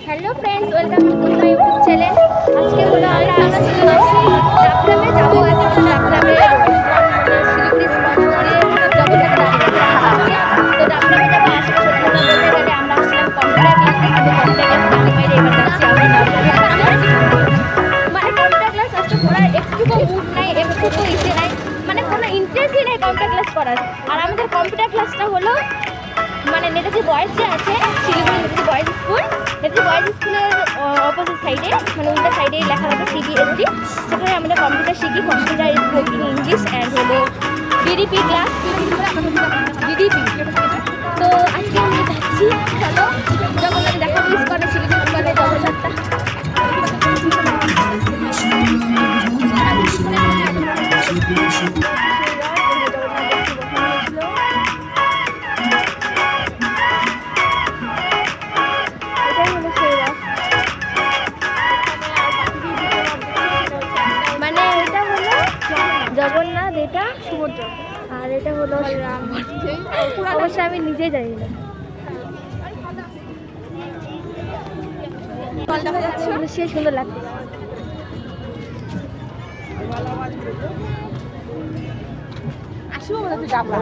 Hello friends, welcome to my YouTube channel. আজকে হলো আমরা আসছি ডাবগ্রামে যাবো। এখন ডাবগ্রামে শিলিগুড়ি জগন্নাথ তো ডাবগ্রামে যাবো। আসলে সত্যি কথা বলতে গেলে আমরা আসলাম কম্পিউটার ক্লাসে, কিন্তু কম্পিউটার ক্লাস বাইরে বাইরে এবার যাচ্ছি আমরা ডাবগ্রামে। মানে কম্পিউটার ক্লাস আসতে পড়ার একটুকু মুড নাই, একটুকু ইচ্ছে নাই, মানে কোনো ইন্টারেস্টই নেই কম্পিউটার ক্লাস করার। আর আমাদের কম্পিউটার ক্লাসটা হলো মানে নেতাজি বয়েজ যে আছে Siliguri Netaji boys school, Netaji boys স্কুলের অপোজিট সাইডে মানে উল্টা সাইডে লেখা থাকে CBSD। সেখানে আমরা কম্পিউটার শিখি, কম্পিউটার স্পোকিং ইংলিশ অ্যান্ড হলো DDP ক্লাস, DDP। তো আজকে আমি যাচ্ছি, চলো জগন্নাথ দেখাবো ইস্কনে, শিলিগুড়ি ইস্কনে জগন্নাথটা। মানে এটা হলো জগন্নাথ, এটা সমুদ্র, আর এটা হলো রাম। অবশ্যই আমি নিজেই জানি না, সে সুন্দর লাগছে। আসবো বলে যাবো।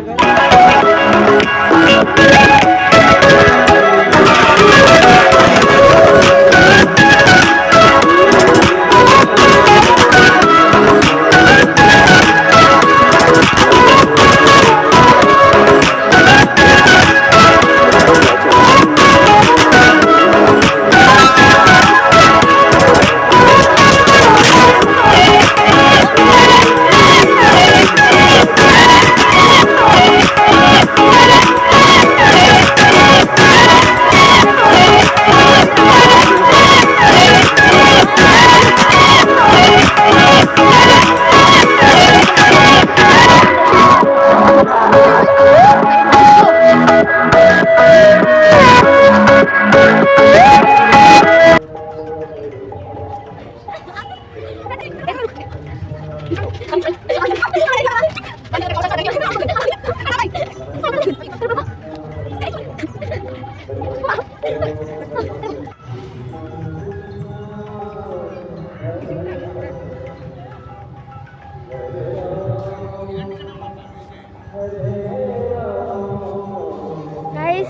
Guys,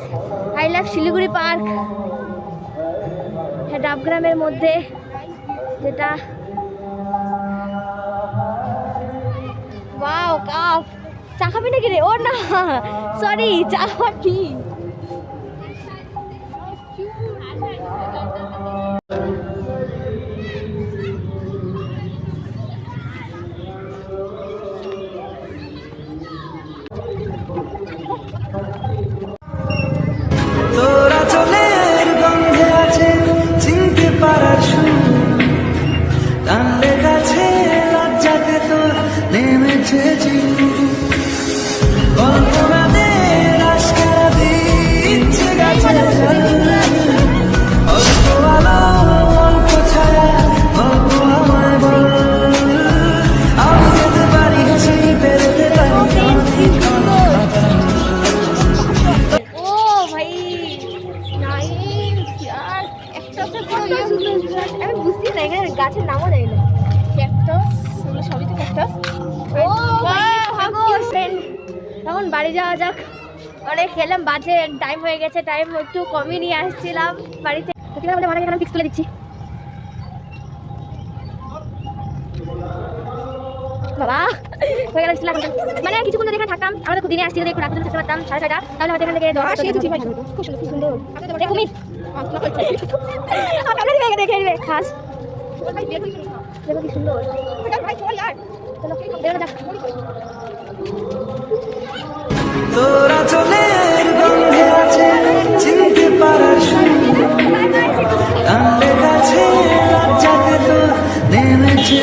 I love Siliguri park, হ্যাঁ ডাবগ্রামের মধ্যে, যেটা ওয়াও কাপ। চা খাবি নাকি রে? ও না সরি, চা খাবি। তোরা চলের গন্ধে আছে চিনতে পারার সুর, টানলে গাছে লজ্জাতে তোর নেমেছে কল্পনাদের আশকারা দিচ্ছে গাছে অল্প আলো অল্প ছায়া অল্প আমায় বল, আমি যেতে পারি সেই বেরোতে পারি। ও ভাই নাইস यार, একটা তো আমি বুঝছি না এখানে গাছের নামও জানি না। ক্যাকটাস, এগুলো সবই তো ক্যাকটাস। ও এখন বাড়ি যাওয়া যাক, অনেক খেলাম, বাজে টাইম হয়ে গেছে, টাইম একটু কমই নিয়ে আসছিলাম বাড়িতে। ঠিক আছে, মানে এখানে ফিক্স তুলে দিচ্ছি বাবা। হয়ে গেল মানে কিছুক্ষণ যদি এখানে থাকতাম, আমরা তো দিনে আসছি, যদি একটু রাত্রে থাকতে পারতাম 6:30, তাহলে হয়তো এখান থেকে খুব সুন্দর কুমির দেখে নেবে খাস। দেখো কি সুন্দর, তোরা চলের গন্ধে আছে চিনতে পারার সুর, টানলে গাছে লজ্জাতে তোর নেমেছে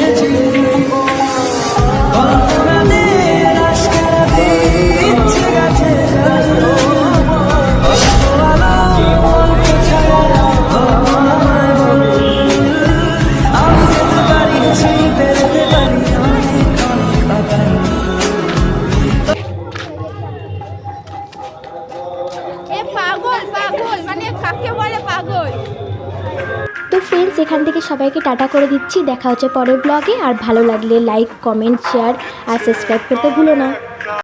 কল্পনাদের আশকারা দিচ্ছে গাছে অল্প আলো অল্প ছায়া অল্প আমায় বল, আমি যেতে পারি সেই বেরোতে পারি অনেক অনেক আগায়। পাগল পাগল মানে কাকে ফ্রেন্ডস, এখান থেকে সবাইকে টাটা করে দিচ্ছি। দেখা হচ্ছে পরের ব্লগে। আর ভালো লাগলে লাইক, কমেন্ট, শেয়ার আর সাবস্ক্রাইব করতে ভুলো না।